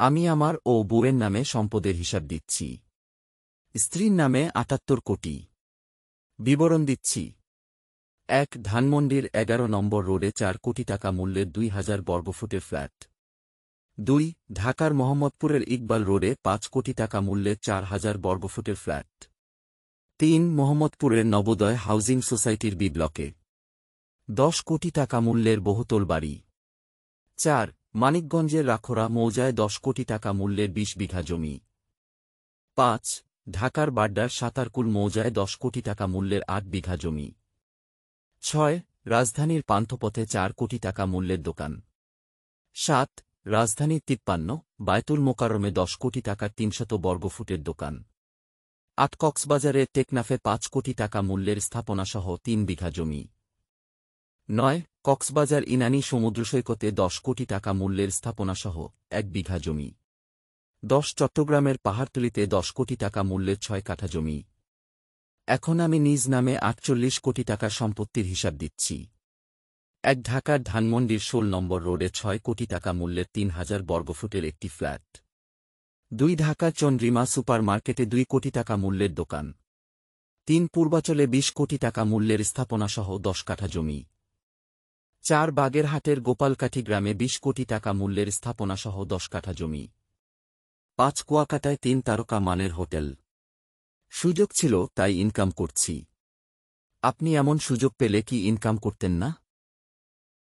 আমি আমার ও বউয়ের নামে সম্পদের হিসাব দিচ্ছি। স্ত্রীর নামে ৭৮ কোটি। বিবরণ দিচ্ছি। ১. ধানমন্ডির ১১ নম্বর রোডে ৪ কোটি টাকা মূল্যের ২,০০০ বর্গফুটের ফ্ল্যাট। ২. ঢাকার মোহাম্মদপুরের ইকবাল রোডে ৫ কোটি টাকা মূল্যের ৪,০০০ বর্গফুটের ফ্ল্যাট। ৩. মোহাম্মদপুরের নবোদয় হাউজিং সোসাইটির বি ব্লকে ১০ কোটি টাকা মূল্যের বহুতল বাড়ি। ৪. মানিকগঞ্জের রাখোরা মৌজায় ১০ কোটি টাকা মূল্যের ২০ বিঘা জমি। ৫. ঢাকার বাড্ডার সাতারকুল মৌজায় ১০ কোটি টাকা মূল্যের ৮ বিঘা জমি। ৬. রাজধানীর পান্থপথে ৪ কোটি টাকা মূল্যের দোকান। ৭. রাজধানীর ৫৩ বায়তুল মোকাররমে ১০ কোটি টাকার ৩০০ বর্গফুটের দোকান। ৮. কক্সবাজারের টেকনাফে ৫ কোটি টাকা মূল্যের স্থাপনাসহ ৩ বিঘা জমি। ৯. কক্সবাজার ইনানী সমুদ্রসৈকতে ১০ কোটি টাকা মূল্যের স্থাপনাসহ ১ বিঘা জমি। ১০. চট্টগ্রামের পাহাড়তলীতে ১০ কোটি টাকা মূল্যের ৬ কাঠা জমি। এখন আমি নিজ নামে ৪৮ কোটি টাকার সম্পত্তির হিসাব দিচ্ছি। ১. ঢাকার ধানমন্ডির ১৬ নম্বর রোডে ৬ কোটি টাকা মূল্যের ৩,০০০ বর্গফুটের একটি ফ্ল্যাট। ২. ঢাকার চন্দ্রিমা সুপার মার্কেটে ২ কোটি টাকা মূল্যের দোকান। ৩. পূর্বাচলে ২০ কোটি টাকা মূল্যের স্থাপনাসহ ১০ কাঠা জমি। ৪. বাগেরহাটের গোপালকাঠি গ্রামে ২০ কোটি টাকা মূল্যের স্থাপনাসহ ১০ কাঠা জমি। ৫. কুয়াকাটায় ৩ তারকা মানের হোটেল। সুযোগ ছিল তাই ইনকাম করছি। আপনি এমন সুযোগ পেলে কি ইনকাম করতেন না?